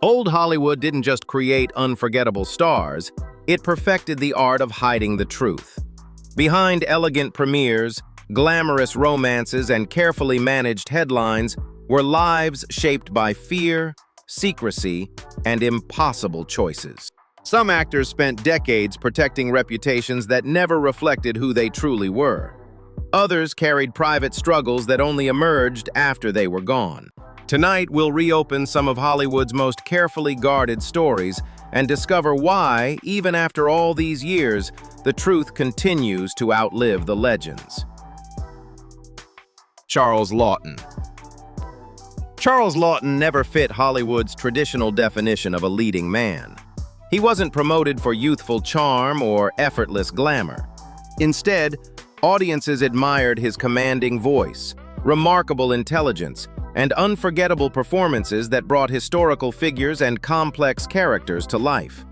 Old Hollywood didn't just create unforgettable stars, it perfected the art of hiding the truth. Behind elegant premieres, glamorous romances, and carefully managed headlines were lives shaped by fear, secrecy, and impossible choices. Some actors spent decades protecting reputations that never reflected who they truly were. Others carried private struggles that only emerged after they were gone. Tonight, we'll reopen some of Hollywood's most carefully guarded stories and discover why, even after all these years, the truth continues to outlive the legends. Charles Laughton. Charles Laughton never fit Hollywood's traditional definition of a leading man. He wasn't promoted for youthful charm or effortless glamour. Instead, audiences admired his commanding voice, remarkable intelligence, and unforgettable performances that brought historical figures and complex characters to life.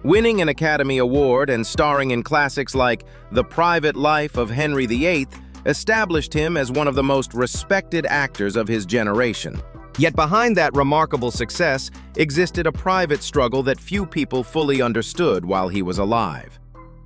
Winning an Academy Award and starring in classics like The Private Life of Henry VIII established him as one of the most respected actors of his generation. Yet behind that remarkable success existed a private struggle that few people fully understood while he was alive.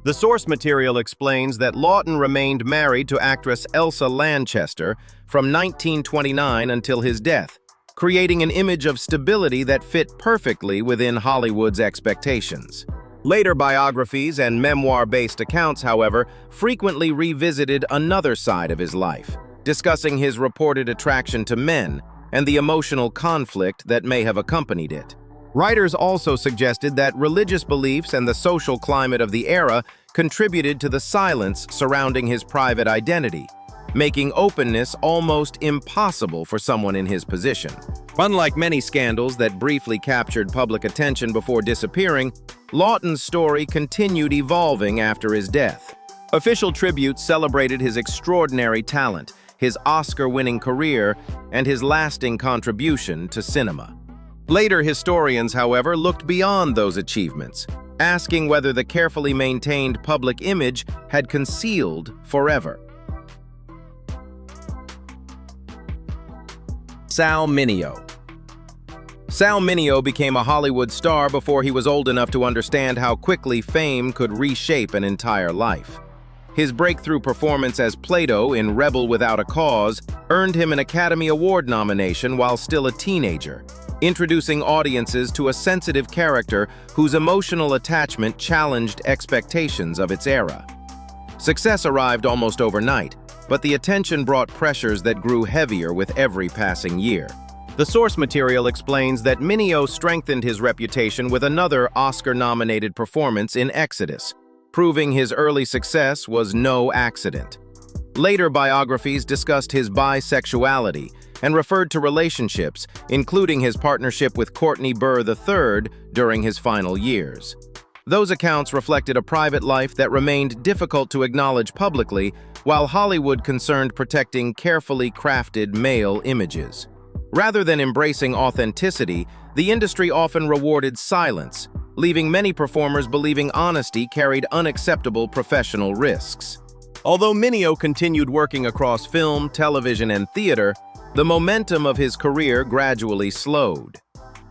The source material explains that Laughton remained married to actress Elsa Lanchester from 1929 until his death, creating an image of stability that fit perfectly within Hollywood's expectations. Later biographies and memoir-based accounts, however, frequently revisited another side of his life, discussing his reported attraction to men and the emotional conflict that may have accompanied it. Writers also suggested that religious beliefs and the social climate of the era contributed to the silence surrounding his private identity, making openness almost impossible for someone in his position. Unlike many scandals that briefly captured public attention before disappearing, Laughton's story continued evolving after his death. Official tributes celebrated his extraordinary talent, his Oscar-winning career, and his lasting contribution to cinema. Later historians, however, looked beyond those achievements, asking whether the carefully maintained public image had concealed forever. Sal Mineo. Sal Mineo became a Hollywood star before he was old enough to understand how quickly fame could reshape an entire life. His breakthrough performance as Plato in Rebel Without a Cause earned him an Academy Award nomination while still a teenager, introducing audiences to a sensitive character whose emotional attachment challenged expectations of its era. Success arrived almost overnight, but the attention brought pressures that grew heavier with every passing year. The source material explains that Mineo strengthened his reputation with another Oscar-nominated performance in Exodus, proving his early success was no accident. Later biographies discussed his bisexuality and referred to relationships, including his partnership with Courtney Burr III during his final years. Those accounts reflected a private life that remained difficult to acknowledge publicly, while Hollywood concerned protecting carefully crafted male images. Rather than embracing authenticity, the industry often rewarded silence, leaving many performers believing honesty carried unacceptable professional risks. Although Mineo continued working across film, television, and theater, the momentum of his career gradually slowed.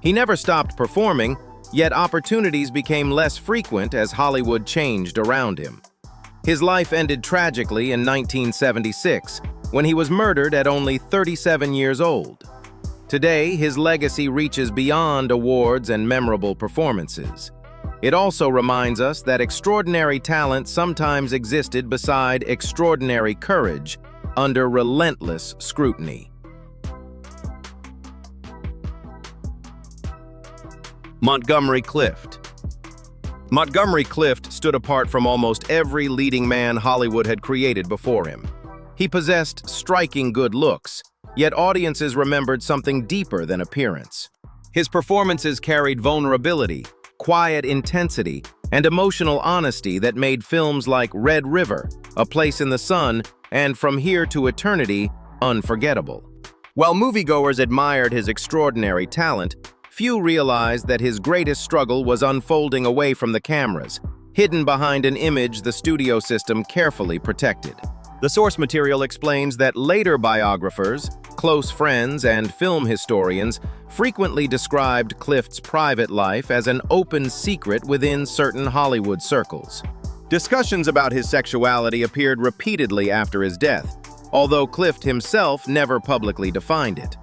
He never stopped performing, yet opportunities became less frequent as Hollywood changed around him. His life ended tragically in 1976, when he was murdered at only 37 years old. Today, his legacy reaches beyond awards and memorable performances. It also reminds us that extraordinary talent sometimes existed beside extraordinary courage under relentless scrutiny. Montgomery Clift. Montgomery Clift stood apart from almost every leading man Hollywood had created before him. He possessed striking good looks, yet audiences remembered something deeper than appearance. His performances carried vulnerability, quiet intensity, and emotional honesty that made films like Red River, A Place in the Sun, and From Here to Eternity unforgettable. While moviegoers admired his extraordinary talent, few realized that his greatest struggle was unfolding away from the cameras, hidden behind an image the studio system carefully protected. The source material explains that later biographers, close friends, and film historians frequently described Clift's private life as an open secret within certain Hollywood circles. Discussions about his sexuality appeared repeatedly after his death, although Clift himself never publicly defined it.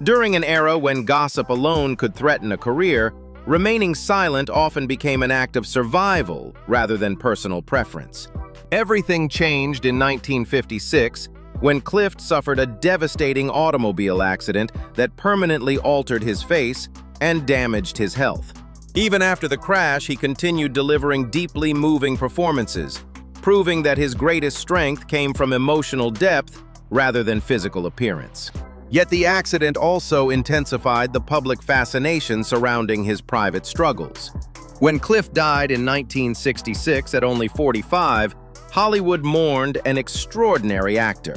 During an era when gossip alone could threaten a career, remaining silent often became an act of survival rather than personal preference. Everything changed in 1956 when Clift suffered a devastating automobile accident that permanently altered his face and damaged his health. Even after the crash, he continued delivering deeply moving performances, proving that his greatest strength came from emotional depth rather than physical appearance. Yet the accident also intensified the public fascination surrounding his private struggles. When Clift died in 1966 at only 45, Hollywood mourned an extraordinary actor.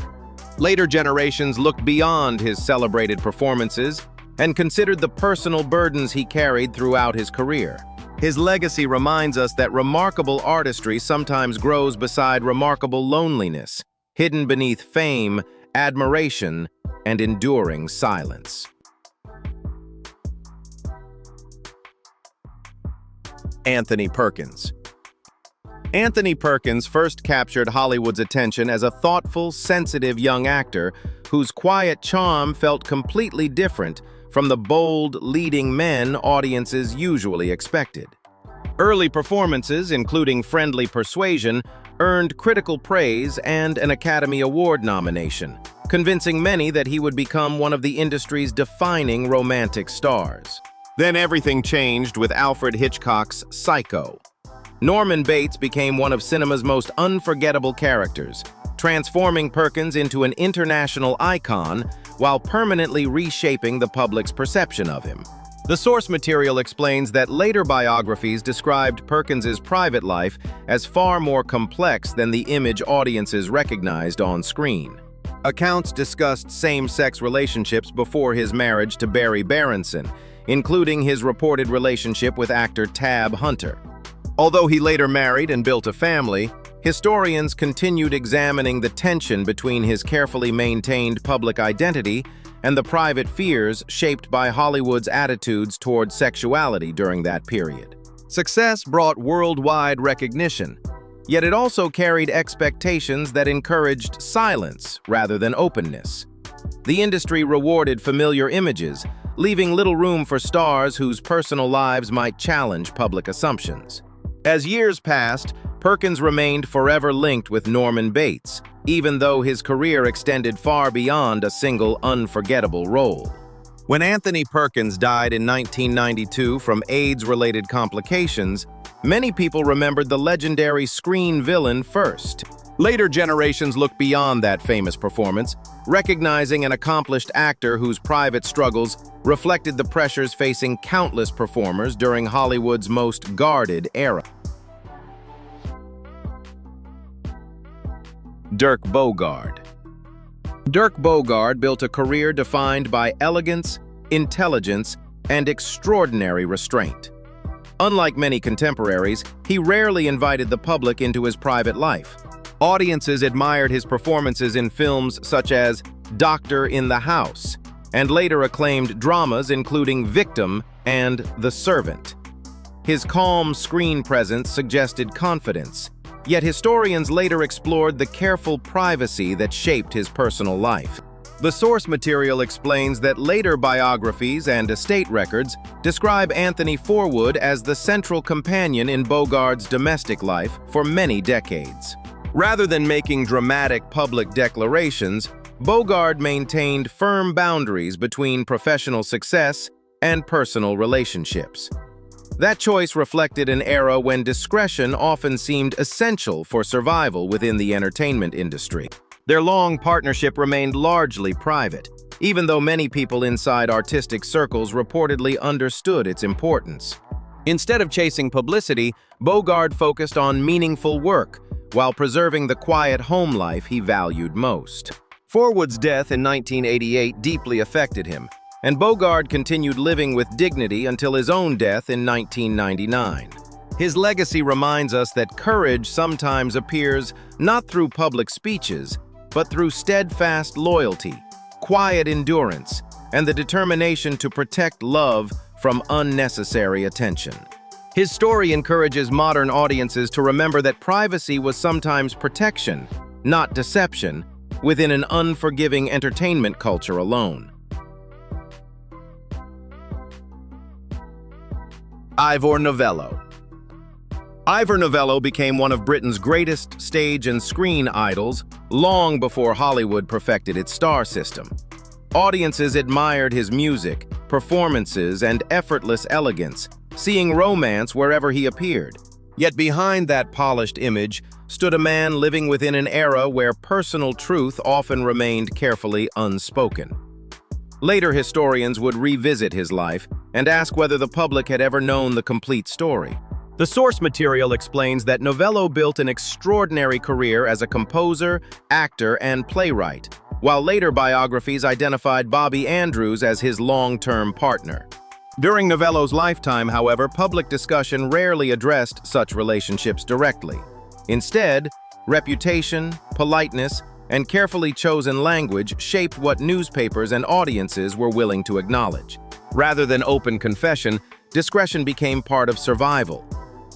Later generations looked beyond his celebrated performances and considered the personal burdens he carried throughout his career. His legacy reminds us that remarkable artistry sometimes grows beside remarkable loneliness, hidden beneath fame, admiration, and enduring silence. Anthony Perkins. Anthony Perkins first captured Hollywood's attention as a thoughtful, sensitive young actor whose quiet charm felt completely different from the bold, leading men audiences usually expected. Early performances, including Friendly Persuasion, earned critical praise and an Academy Award nomination, convincing many that he would become one of the industry's defining romantic stars. Then everything changed with Alfred Hitchcock's Psycho. Norman Bates became one of cinema's most unforgettable characters, transforming Perkins into an international icon while permanently reshaping the public's perception of him. The source material explains that later biographies described Perkins's private life as far more complex than the image audiences recognized on screen. Accounts discussed same-sex relationships before his marriage to Barry Berenson, including his reported relationship with actor Tab Hunter. Although he later married and built a family, historians continued examining the tension between his carefully maintained public identity and the private fears shaped by Hollywood's attitudes toward sexuality during that period. Success brought worldwide recognition, yet it also carried expectations that encouraged silence rather than openness. The industry rewarded familiar images, leaving little room for stars whose personal lives might challenge public assumptions. As years passed, Perkins remained forever linked with Norman Bates, even though his career extended far beyond a single unforgettable role. When Anthony Perkins died in 1992 from AIDS-related complications, many people remembered the legendary screen villain first. Later generations looked beyond that famous performance, recognizing an accomplished actor whose private struggles reflected the pressures facing countless performers during Hollywood's most guarded era. Dirk Bogarde. Dirk Bogarde built a career defined by elegance, intelligence, and extraordinary restraint. Unlike many contemporaries, he rarely invited the public into his private life. Audiences admired his performances in films such as Doctor in the House, and later acclaimed dramas including Victim and The Servant. His calm screen presence suggested confidence, yet historians later explored the careful privacy that shaped his personal life. The source material explains that later biographies and estate records describe Anthony Forwood as the central companion in Bogarde's domestic life for many decades. Rather than making dramatic public declarations, Bogarde maintained firm boundaries between professional success and personal relationships. That choice reflected an era when discretion often seemed essential for survival within the entertainment industry. Their long partnership remained largely private, even though many people inside artistic circles reportedly understood its importance. Instead of chasing publicity, Bogarde focused on meaningful work, while preserving the quiet home life he valued most. Forwood's death in 1988 deeply affected him, and Bogarde continued living with dignity until his own death in 1999. His legacy reminds us that courage sometimes appears not through public speeches, but through steadfast loyalty, quiet endurance, and the determination to protect love from unnecessary attention. His story encourages modern audiences to remember that privacy was sometimes protection, not deception, within an unforgiving entertainment culture alone. Ivor Novello. Ivor Novello became one of Britain's greatest stage and screen idols long before Hollywood perfected its star system. Audiences admired his music, performances, and effortless elegance, seeing romance wherever he appeared. Yet behind that polished image stood a man living within an era where personal truth often remained carefully unspoken. Later historians would revisit his life and ask whether the public had ever known the complete story. The source material explains that Novello built an extraordinary career as a composer, actor, and playwright, while later biographies identified Bobby Andrews as his long-term partner. During Novello's lifetime, however, public discussion rarely addressed such relationships directly. Instead, reputation, politeness, and carefully chosen language shaped what newspapers and audiences were willing to acknowledge. Rather than open confession, discretion became part of survival.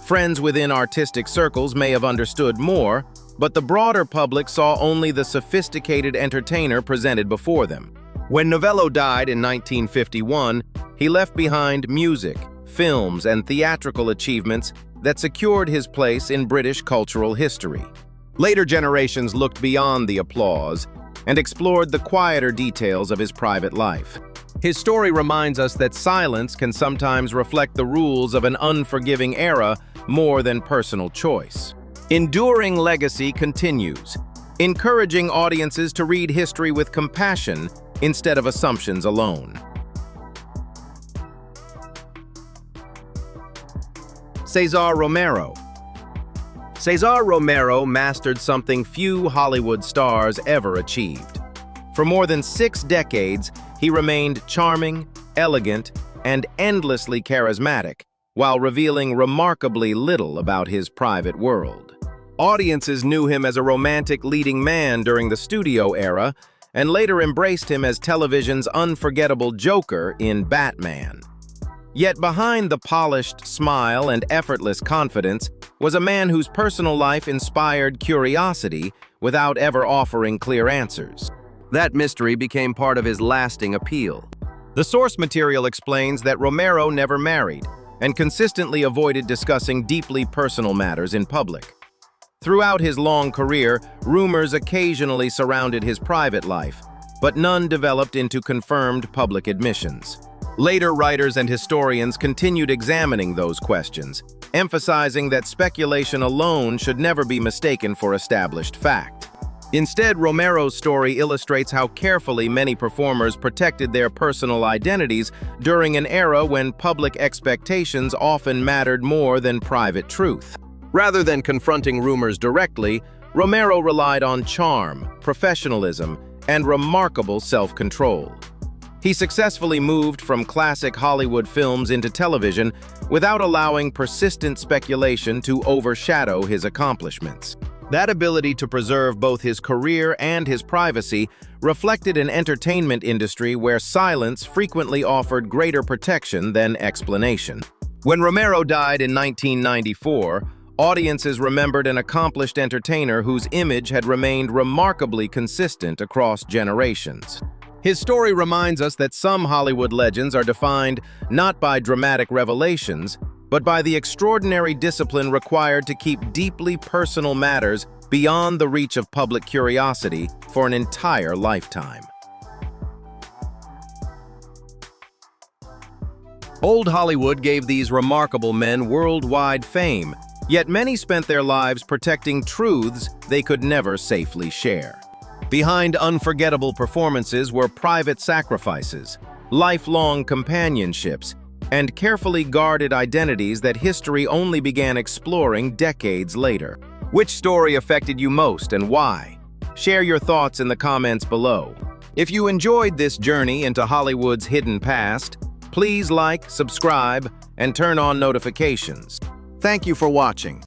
Friends within artistic circles may have understood more, but the broader public saw only the sophisticated entertainer presented before them. When Novello died in 1951, he left behind music, films, and theatrical achievements that secured his place in British cultural history. Later generations looked beyond the applause and explored the quieter details of his private life. His story reminds us that silence can sometimes reflect the rules of an unforgiving era more than personal choice. Enduring legacy continues, encouraging audiences to read history with compassion instead of assumptions alone. Cesar Romero. Cesar Romero mastered something few Hollywood stars ever achieved. For more than 6 decades, he remained charming, elegant, and endlessly charismatic, while revealing remarkably little about his private world. Audiences knew him as a romantic leading man during the studio era, and later embraced him as television's unforgettable Joker in Batman. Yet behind the polished smile and effortless confidence was a man whose personal life inspired curiosity without ever offering clear answers. That mystery became part of his lasting appeal. The source material explains that Romero never married and consistently avoided discussing deeply personal matters in public. Throughout his long career, rumors occasionally surrounded his private life, but none developed into confirmed public admissions. Later writers and historians continued examining those questions, emphasizing that speculation alone should never be mistaken for established fact. Instead, Romero's story illustrates how carefully many performers protected their personal identities during an era when public expectations often mattered more than private truth. Rather than confronting rumors directly, Romero relied on charm, professionalism, and remarkable self-control. He successfully moved from classic Hollywood films into television without allowing persistent speculation to overshadow his accomplishments. That ability to preserve both his career and his privacy reflected an entertainment industry where silence frequently offered greater protection than explanation. When Romero died in 1994, audiences remembered an accomplished entertainer whose image had remained remarkably consistent across generations. His story reminds us that some Hollywood legends are defined not by dramatic revelations, but by the extraordinary discipline required to keep deeply personal matters beyond the reach of public curiosity for an entire lifetime. Old Hollywood gave these remarkable men worldwide fame, yet many spent their lives protecting truths they could never safely share. Behind unforgettable performances were private sacrifices, lifelong companionships, and carefully guarded identities that history only began exploring decades later. Which story affected you most and why? Share your thoughts in the comments below. If you enjoyed this journey into Hollywood's hidden past, please like, subscribe, and turn on notifications. Thank you for watching.